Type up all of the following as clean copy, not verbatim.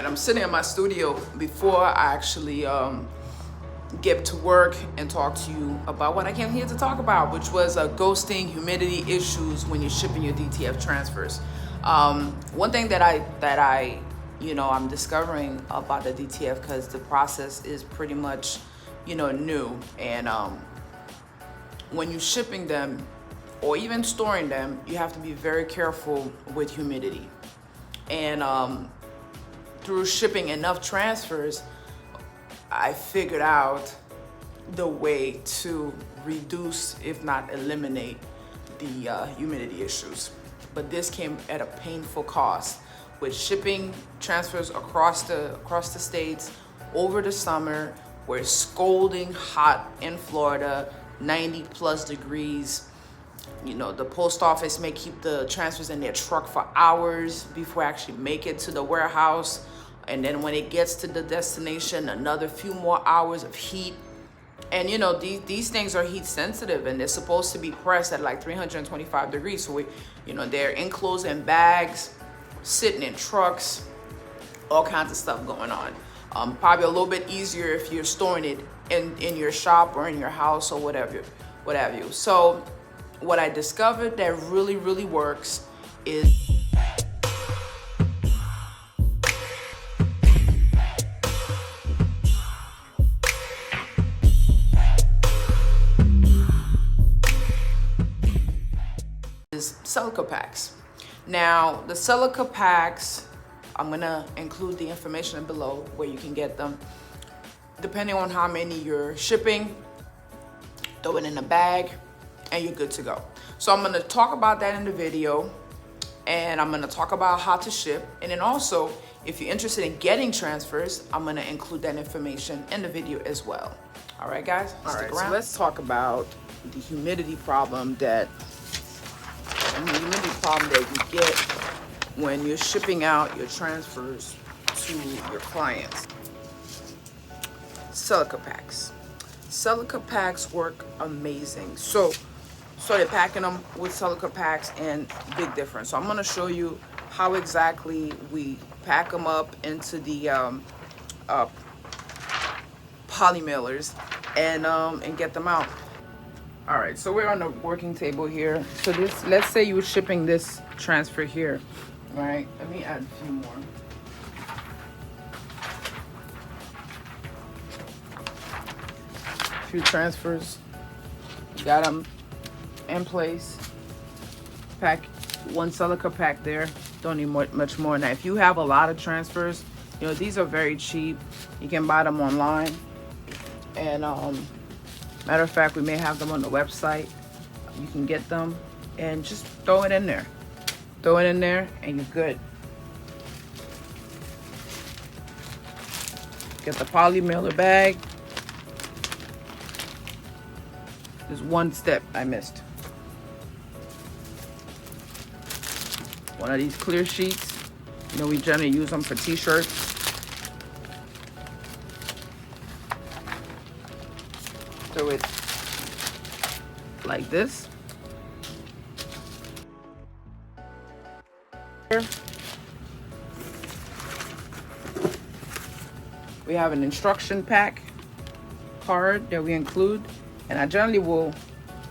And I'm sitting in my studio before I actually get to work and talk to you about what I came here to talk about, which was ghosting, humidity issues when you're shipping your DTF transfers. One thing that I'm discovering about the DTF, because the process is pretty much, new. And when you're shipping them or even storing them, you have to be very careful with humidity. And through shipping enough transfers, I figured out the way to reduce, if not eliminate, the humidity issues. But this came at a painful cost. With shipping transfers across the states over the summer, where it's scalding hot in Florida, 90 plus degrees. The post office may keep the transfers in their truck for hours before actually make it to the warehouse. And then when it gets to the destination, another few more hours of heat. And these things are heat sensitive, and they're supposed to be pressed at like 325 degrees. So they're enclosed in bags, sitting in trucks, all kinds of stuff going on. Probably a little bit easier if you're storing it in your shop or in your house or whatever have you. So what I discovered that really, really works is silica packs. Now, the silica packs, I'm gonna include the information below where you can get them. Depending on how many you're shipping, throw it in a bag and you're good to go. So I'm gonna talk about that in the video, and I'm gonna talk about how to ship. And then also, if you're interested in getting transfers, I'm gonna include that information in the video as well. All right, guys? All right, so let's talk about the humidity problem that you get when you're shipping out your transfers to your clients. Silica packs. Silica packs work amazing. So started packing them with silica packs, and big difference. So I'm gonna show you how exactly we pack them up into the poly mailers and get them out. All right, so we're on the working table here. So let's say you were shipping this transfer here, right? Let me add a few more. A few transfers, got them in place. Pack one silica pack there. Don't need much more than that. If you have a lot of transfers, these are very cheap. You can buy them online, and matter of fact, we may have them on the website. You can get them and just throw it in there. Throw it in there and you're good. Get the poly mailer bag. There's one step I missed. One of these clear sheets. We generally use them for t-shirts. Throw it like this. Here we have an instruction pack card that we include, and I generally will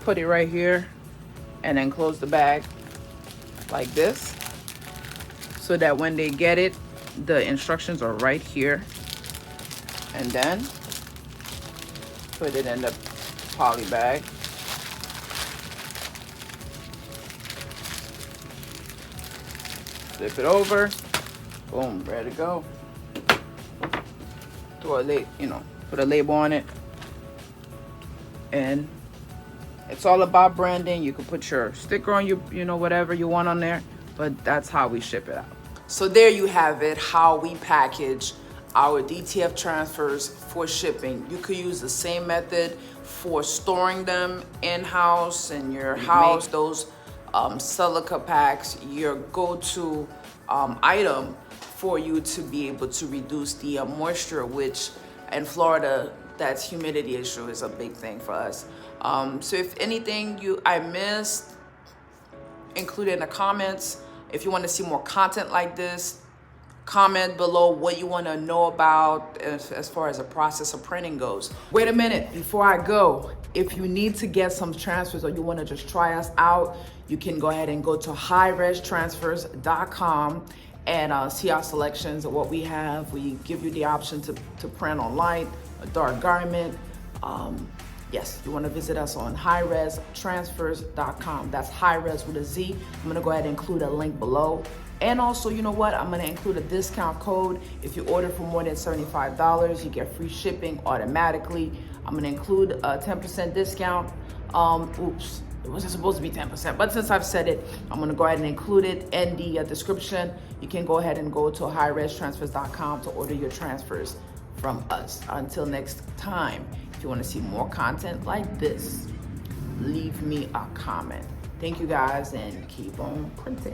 put it right here and then close the bag like this, so that when they get it, the instructions are right here. And then put it in the poly bag. Flip it over. Boom, ready to go. Throw put a label on it. And it's all about branding. You can put your sticker on your, whatever you want on there, but that's how we ship it out. So there you have it, how we package our DTF transfers for shipping. You could use the same method for storing them in-house in your house. Those silica packs, your go-to item for you to be able to reduce the moisture, which in Florida, that's humidity issue is a big thing for us. So if anything I missed, include it in the comments. If you want to see more content like this, Comment below what you want to know about as far as the process of printing goes. Wait a minute, before I go, if you need to get some transfers or you want to just try us out, you can go ahead and go to highrestransfers.com and see our selections of what we have. We give you the option to print on light, a dark garment. Yes, you want to visit us on highrestransfers.com. That's highres with a Z. I'm going to go ahead and include a link below. And also, you know what? I'm going to include a discount code. If you order for more than $75, you get free shipping automatically. I'm going to include a 10% discount. Oops, it wasn't supposed to be 10%, but since I've said it, I'm going to go ahead and include it in the description. You can go ahead and go to highrestransfers.com to order your transfers from us. Until next time, if you want to see more content like this, leave me a comment. Thank you guys and keep on printing.